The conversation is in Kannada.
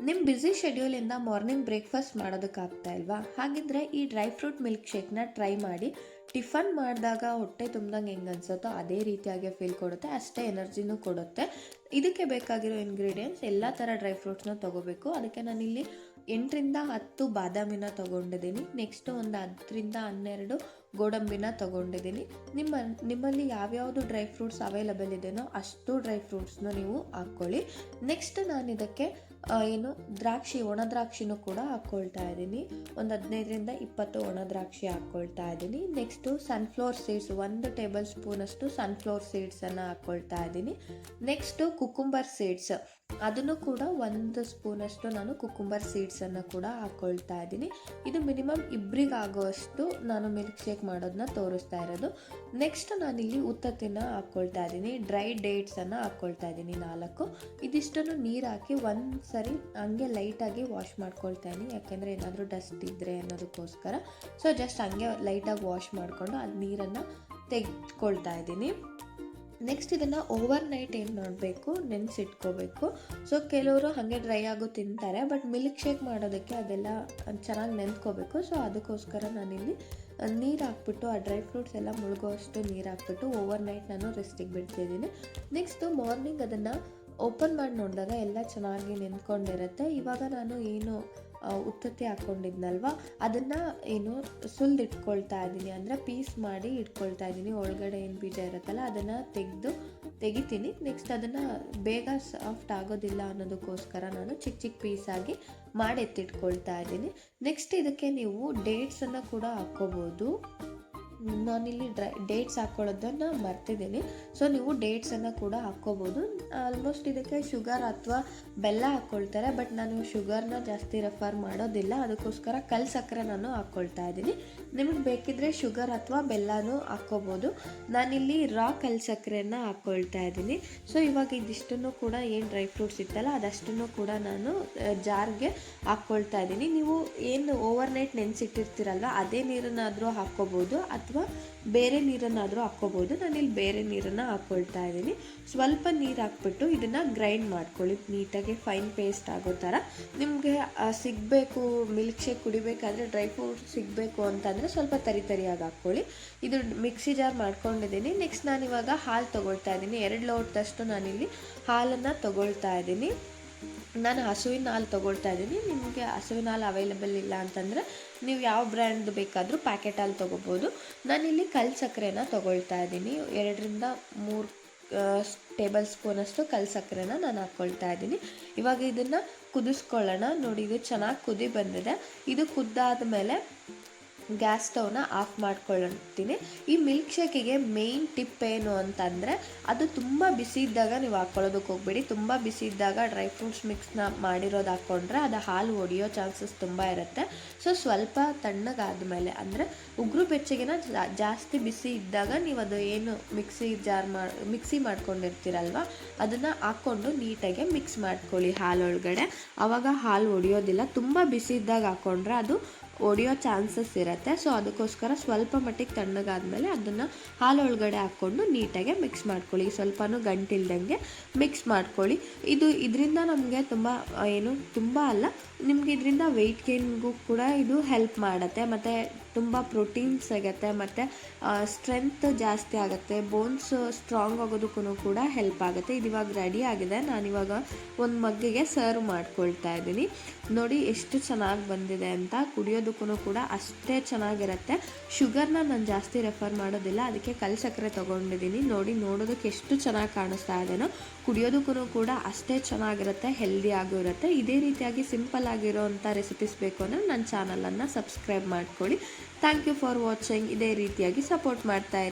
ನಿಮ್ಮ ಬ್ಯುಸಿ ಶೆಡ್ಯೂಲಿಂದ ಮಾರ್ನಿಂಗ್ ಬ್ರೇಕ್ಫಾಸ್ಟ್ ಮಾಡೋದಕ್ಕಾಗ್ತಾ ಇಲ್ವಾ? ಹಾಗಿದ್ರೆ ಈ ಡ್ರೈ ಫ್ರೂಟ್ ಮಿಲ್ಕ್ ಶೇಕ್ನ ಟ್ರೈ ಮಾಡಿ. ಟಿಫನ್ ಮಾಡಿದಾಗ ಹೊಟ್ಟೆ ತುಂಬ್ದಂಗೆ ಹೆಂಗೆ ಅನ್ಸುತ್ತೋ ಅದೇ ರೀತಿಯಾಗಿ ಫೀಲ್ ಕೊಡುತ್ತೆ, ಅಷ್ಟೇ ಎನರ್ಜಿನೂ ಕೊಡುತ್ತೆ. ಇದಕ್ಕೆ ಬೇಕಾಗಿರೋ ಇಂಗ್ರೀಡಿಯೆಂಟ್ಸ್ ಎಲ್ಲ ಥರ ಡ್ರೈ ಫ್ರೂಟ್ಸ್ನ ತೊಗೋಬೇಕು. ಅದಕ್ಕೆ ನಾನಿಲ್ಲಿ 8ರಿಂದ 10 ಬಾದಾಮಿನ ತೊಗೊಂಡಿದ್ದೀನಿ. ನೆಕ್ಸ್ಟು ಒಂದು 10ರಿಂದ 12 ಗೋಡಂಬಿನ ತೊಗೊಂಡಿದ್ದೀನಿ. ನಿಮ್ಮಲ್ಲಿ ಯಾವ್ಯಾವುದು ಡ್ರೈ ಫ್ರೂಟ್ಸ್ ಅವೈಲಬಲ್ ಇದೆಯೋ ಅಷ್ಟು ಡ್ರೈ ಫ್ರೂಟ್ಸ್ನ ನೀವು ಹಾಕ್ಕೊಳ್ಳಿ. ನೆಕ್ಸ್ಟ್ ನಾನು ಇದಕ್ಕೆ ಒಣ ದ್ರಾಕ್ಷಿನೂ ಕೂಡ ಹಾಕ್ಕೊಳ್ತಾ ಇದ್ದೀನಿ. ಒಂದು 15ರಿಂದ 20 ಒಣ ದ್ರಾಕ್ಷಿ ಹಾಕ್ಕೊಳ್ತಾ ಇದ್ದೀನಿ. ನೆಕ್ಸ್ಟು ಸನ್ಫ್ಲವರ್ ಸೀಡ್ಸ್ 1 ಟೇಬಲ್ ಸ್ಪೂನಷ್ಟು ಸನ್ಫ್ಲವರ್ ಸೀಡ್ಸನ್ನು ಹಾಕ್ಕೊಳ್ತಾ ಇದ್ದೀನಿ. ನೆಕ್ಸ್ಟು ಕುಕುಂಬರ್ ಸೀಡ್ಸ್, ಅದನ್ನು ಕೂಡ 1 ಸ್ಪೂನಷ್ಟು ನಾನು ಕುಕುಂಬರ್ ಸೀಡ್ಸನ್ನು ಕೂಡ ಹಾಕ್ಕೊಳ್ತಾ ಇದ್ದೀನಿ. ಇದು ಮಿನಿಮಮ್ ಇಬ್ಬರಿಗಾಗುವಷ್ಟು ನಾನು ಮಿಲ್ಕ್ ಶೇಕ್ ಮಾಡೋದನ್ನ ತೋರಿಸ್ತಾ ಇರೋದು. ನೆಕ್ಸ್ಟ್ ನಾನಿಲ್ಲಿ ಉತ್ತತ್ತಿನ ಹಾಕ್ಕೊಳ್ತಾ ಇದ್ದೀನಿ. ಡ್ರೈ ಡೇಟ್ಸನ್ನು ಹಾಕ್ಕೊಳ್ತಾ ಇದ್ದೀನಿ 4. ಇದಿಷ್ಟನ್ನು ನೀರು ಹಾಕಿ ಒಂದು ಸರಿ ಹಂಗೆ ಲೈಟಾಗಿ ವಾಶ್ ಮಾಡ್ಕೊಳ್ತಾ ಇದ್ದೀನಿ, ಯಾಕೆಂದರೆ ಏನಾದರೂ ಡಸ್ಟ್ ಇದ್ದರೆ ಅನ್ನೋದಕ್ಕೋಸ್ಕರ. ಸೊ ಜಸ್ಟ್ ಹಂಗೆ ಲೈಟಾಗಿ ವಾಶ್ ಮಾಡಿಕೊಂಡು ಅದು ನೀರನ್ನು ತೆಗೆದುಕೊಳ್ತಾ ಇದ್ದೀನಿ. ನೆಕ್ಸ್ಟ್ ಇದನ್ನು ಓವರ್ ನೈಟ್ ಏನು ಮಾಡಬೇಕು, ನೆನೆಸಿಟ್ಕೋಬೇಕು. ಸೊ ಕೆಲವರು ಹಾಗೆ ಡ್ರೈ ಆಗೋ ತಿಂತಾರೆ, ಬಟ್ ಮಿಲ್ಕ್ ಶೇಕ್ ಮಾಡೋದಕ್ಕೆ ಅದೆಲ್ಲ ಚೆನ್ನಾಗಿ ನೆನೆಸ್ಕೋಬೇಕು. ಸೊ ಅದಕ್ಕೋಸ್ಕರ ನಾನಿಲ್ಲಿ ನೀರು ಹಾಕ್ಬಿಟ್ಟು ಆ ಡ್ರೈ ಫ್ರೂಟ್ಸ್ ಎಲ್ಲ ಮುಳುಗೋಷ್ಟು ನೀರು ಹಾಕ್ಬಿಟ್ಟು ಓವರ್ ನೈಟ್ ನಾನು ರೆಸ್ಟಿಗೆ ಬಿಡ್ತಿದ್ದೀನಿ. ನೆಕ್ಸ್ಟು ಮಾರ್ನಿಂಗ್ ಅದನ್ನು ಓಪನ್ ಮಾಡಿ ನೋಡಿದಾಗ ಎಲ್ಲ ಚೆನ್ನಾಗಿ ನೆನ್ಕೊಂಡಿರುತ್ತೆ. ಇವಾಗ ನಾನು ಉತ್ತತ್ತಿ ಹಾಕ್ಕೊಂಡಿದ್ನಲ್ವ ಅದನ್ನು ಸುಲಿದಿಟ್ಕೊಳ್ತಾ ಇದ್ದೀನಿ, ಅಂದರೆ ಪೀಸ್ ಮಾಡಿ ಇಟ್ಕೊಳ್ತಾ ಇದ್ದೀನಿ. ಒಳಗಡೆ ಏನು ಬೀಜ ಇರುತ್ತಲ್ಲ ಅದನ್ನು ತೆಗಿತೀನಿ. ನೆಕ್ಸ್ಟ್ ಅದನ್ನು ಬೇಗ ಸಾಫ್ಟ್ ಆಗೋದಿಲ್ಲ ಅನ್ನೋದಕ್ಕೋಸ್ಕರ ನಾನು ಚಿಕ್ಕ ಚಿಕ್ಕ ಪೀಸಾಗಿ ಮಾಡಿ ಎತ್ತಿಟ್ಕೊಳ್ತಾ ಇದ್ದೀನಿ. ನೆಕ್ಸ್ಟ್ ಇದಕ್ಕೆ ನೀವು ಡೇಟ್ಸನ್ನು ಕೂಡ ಹಾಕ್ಕೋಬೋದು. ನಾನಿಲ್ಲಿ ಡೇಟ್ಸ್ ಹಾಕ್ಕೊಳ್ಳೋದನ್ನು ಮರ್ತಿದ್ದೀನಿ. ಸೊ ನೀವು ಡೇಟ್ಸನ್ನು ಕೂಡ ಹಾಕ್ಕೋಬೋದು. ಆಲ್ಮೋಸ್ಟ್ ಇದಕ್ಕೆ ಶುಗರ್ ಅಥವಾ ಬೆಲ್ಲ ಹಾಕ್ಕೊಳ್ತಾರೆ, ಬಟ್ ನಾನು ಶುಗರ್ನ ಜಾಸ್ತಿ ರೆಫರ್ ಮಾಡೋದಿಲ್ಲ, ಅದಕ್ಕೋಸ್ಕರ ಕಲ್ಲು ಸಕ್ಕರೆ ನಾನು ಹಾಕ್ಕೊಳ್ತಾ ಇದ್ದೀನಿ. ನಿಮಗೆ ಬೇಕಿದ್ರೆ ಶುಗರ್ ಅಥವಾ ಬೆಲ್ಲನೂ ಹಾಕ್ಕೋಬೋದು. ನಾನಿಲ್ಲಿ ಕಲ್ಲು ಸಕ್ಕರೆಯನ್ನು ಹಾಕ್ಕೊಳ್ತಾ ಇದ್ದೀನಿ. ಸೊ ಇವಾಗ ಇದಿಷ್ಟನ್ನು ಕೂಡ ಏನು ಡ್ರೈ ಫ್ರೂಟ್ಸ್ ಇತ್ತಲ್ಲ ಅದಷ್ಟನ್ನು ಕೂಡ ನಾನು ಜಾರ್ಗೆ ಹಾಕ್ಕೊಳ್ತಾ ಇದ್ದೀನಿ. ನೀವು ಏನು ಓವರ್ ನೈಟ್ ನೆನೆಸಿಟ್ಟಿರ್ತೀರಲ್ವ ಅದೇ ನೀರನ್ನಾದರೂ ಹಾಕ್ಕೋಬೋದು ಅಥವಾ ಬೇರೆ ನೀರನ್ನಾದರೂ ಹಾಕ್ಕೋಬೋದು. ನಾನಿಲ್ಲಿ ಬೇರೆ ನೀರನ್ನು ಹಾಕ್ಕೊಳ್ತಾ ಇದ್ದೀನಿ. ಸ್ವಲ್ಪ ನೀರು ಹಾಕ್ಬಿಟ್ಟು ಇದನ್ನು ಗ್ರೈಂಡ್ ಮಾಡ್ಕೊಳ್ಳಿ ನೀಟಾಗಿ, ಫೈನ್ ಪೇಸ್ಟ್ ಆಗೋ ಥರ. ನಿಮಗೆ ಸಿಗಬೇಕು ಮಿಲ್ಕ್ ಶೇಕ್ ಕುಡಿಬೇಕಾದ್ರೆ ಡ್ರೈ ಫ್ರೂಟ್ ಸಿಗಬೇಕು ಅಂತಂದರೆ ಸ್ವಲ್ಪ ತರಿಯಾಗಿ ಹಾಕ್ಕೊಳ್ಳಿ. ಇದು ಮಿಕ್ಸಿ ಜಾರ್ ಮಾಡ್ಕೊಂಡಿದ್ದೀನಿ. ನೆಕ್ಸ್ಟ್ ನಾನಿವಾಗ ಹಾಲು ತೊಗೊಳ್ತಾ ಇದ್ದೀನಿ. 2 ಲೋಟದಷ್ಟು ನಾನಿಲ್ಲಿ ಹಾಲನ್ನು ತೊಗೊಳ್ತಾ ಇದ್ದೀನಿ. ನಾನು ಹಸುವಿನ ಹಾಲು ತೊಗೊಳ್ತಾ ಇದ್ದೀನಿ. ನಿಮಗೆ ಹಸುವಿನ ಹಾಲು ಅವೈಲೇಬಲ್ ಇಲ್ಲ ಅಂತಂದರೆ ನೀವು ಯಾವ ಬ್ರ್ಯಾಂಡ್ ಬೇಕಾದರೂ ಪ್ಯಾಕೆಟ್ ಹಾಲು ತೊಗೋಬೋದು. ನಾನಿಲ್ಲಿ ಕಲ್ಲು ಸಕ್ಕರೆನ ತೊಗೊಳ್ತಾ ಇದ್ದೀನಿ. 2ರಿಂದ 3 ಟೇಬಲ್ ಸ್ಪೂನಷ್ಟು ಕಲ್ಲು ಸಕ್ಕರೆನ ನಾನು ಹಾಕ್ಕೊಳ್ತಾ ಇದ್ದೀನಿ. ಇವಾಗ ಇದನ್ನು ಕುದಿಸ್ಕೊಳ್ಳೋಣ. ನೋಡಿ, ಇದು ಚೆನ್ನಾಗಿ ಕುದಿ ಬಂದಿದೆ. ಇದು ಕುದ್ದಾದ ಮೇಲೆ ಗ್ಯಾಸ್ ಸ್ಟವ್ನ ಆಫ್ ಮಾಡ್ಕೊಳ್ತೀನಿ. ಈ ಮಿಲ್ಕ್ ಶೇಕಿಗೆ ಮೇಯ್ನ್ ಟಿಪ್ ಏನು ಅಂತಂದರೆ ಅದು ತುಂಬ ಬಿಸಿ ಇದ್ದಾಗ ನೀವು ಹಾಕ್ಕೊಳ್ಳೋದಕ್ಕೆ ಹೋಗ್ಬೇಡಿ. ತುಂಬ ಬಿಸಿ ಇದ್ದಾಗ ಡ್ರೈ ಫ್ರೂಟ್ಸ್ ಮಿಕ್ಸ್ನ ಮಾಡಿರೋದು ಹಾಕ್ಕೊಂಡ್ರೆ ಅದು ಹಾಲು ಒಡೆಯೋ ಚಾನ್ಸಸ್ ತುಂಬ ಇರುತ್ತೆ. ಸೊ ಸ್ವಲ್ಪ ತಣ್ಣಗಾದ್ಮೇಲೆ, ಅಂದರೆ ಉಗುರು ಬೆಚ್ಚಗಿನ ಜಾಸ್ತಿ ಬಿಸಿ ಇದ್ದಾಗ ನೀವು ಅದು ಏನು ಮಿಕ್ಸಿ ಮಾಡ್ಕೊಂಡಿರ್ತೀರಲ್ವ ಅದನ್ನು ಹಾಕ್ಕೊಂಡು ನೀಟಾಗಿ ಮಿಕ್ಸ್ ಮಾಡ್ಕೊಳ್ಳಿ ಹಾಲೊಳಗಡೆ. ಆವಾಗ ಹಾಲು ಒಡೆಯೋದಿಲ್ಲ. ತುಂಬ ಬಿಸಿ ಇದ್ದಾಗ ಹಾಕ್ಕೊಂಡ್ರೆ ಅದು ಒಡೆಯೋ ಚಾನ್ಸಸ್ ಇರುತ್ತೆ. ಸೊ ಅದಕ್ಕೋಸ್ಕರ ಸ್ವಲ್ಪ ಮಟ್ಟಿಗೆ ತಣ್ಣಗಾದ್ಮೇಲೆ ಅದನ್ನು ಹಾಲೊಳಗಡೆ ಹಾಕ್ಕೊಂಡು ನೀಟಾಗಿ ಮಿಕ್ಸ್ ಮಾಡ್ಕೊಳ್ಳಿ. ಸ್ವಲ್ಪನೂ ಗಂಟಿಲ್ದಂಗೆ ಮಿಕ್ಸ್ ಮಾಡ್ಕೊಳ್ಳಿ. ಇದರಿಂದ ನಮಗೆ ತುಂಬ ಅಲ್ಲ, ನಿಮಗೆ ಇದರಿಂದ ವೆಯ್ಟ್ ಗೇನ್ಗೂ ಕೂಡ ಇದು ಹೆಲ್ಪ್ ಮಾಡುತ್ತೆ. ಮತ್ತು ತುಂಬ ಪ್ರೋಟೀನ್ ಸಿಗುತ್ತೆ, ಮತ್ತು ಸ್ಟ್ರೆಂತ್ ಜಾಸ್ತಿ ಆಗುತ್ತೆ, ಬೋನ್ಸ್ ಸ್ಟ್ರಾಂಗ್ ಆಗೋದಕ್ಕೂ ಕೂಡ ಹೆಲ್ಪ್ ಆಗುತ್ತೆ. ಇದು ಇವಾಗ ರೆಡಿ ಆಗಿದೆ. ನಾನಿವಾಗ ಒಂದು ಮಗ್ಗಿಗೆ ಸರ್ವ್ ಮಾಡ್ಕೊಳ್ತಾ ಇದ್ದೀನಿ. ನೋಡಿ ಎಷ್ಟು ಚೆನ್ನಾಗಿ ಬಂದಿದೆ ಅಂತ. ಕುಡಿಯೋದಕ್ಕೂ ಕೂಡ ಅಷ್ಟೇ ಚೆನ್ನಾಗಿರುತ್ತೆ. ಶುಗರ್ನ ನಾನು ಜಾಸ್ತಿ ರೆಫರ್ ಮಾಡೋದಿಲ್ಲ, ಅದಕ್ಕೆ ಕಲ್ಲು ಸಕ್ಕರೆ ತೊಗೊಂಡಿದ್ದೀನಿ. ನೋಡೋದಕ್ಕೆ ಎಷ್ಟು ಚೆನ್ನಾಗಿ ಕಾಣಿಸ್ತಾ ಇದೆನೋ, ಕುಡಿಯೋದಕ್ಕೂ ಕೂಡ ಅಷ್ಟೇ ಚೆನ್ನಾಗಿರುತ್ತೆ, ಹೆಲ್ದಿ ಆಗೂ ಇರುತ್ತೆ. ಇದೇ ರೀತಿಯಾಗಿ ಸಿಂಪಲ್ ಆಗಿರೋವಂಥ ರೆಸಿಪೀಸ್ ಬೇಕು ಅಂದರೆ ನನ್ನ ಚಾನಲನ್ನು ಸಬ್ಸ್ಕ್ರೈಬ್ ಮಾಡ್ಕೊಳ್ಳಿ. Thank you for watching. ಇದೇ ರೀತಿಯಾಗಿ ಸಪೋರ್ಟ್ ಮಾಡ್ತಾ ಇರಿ.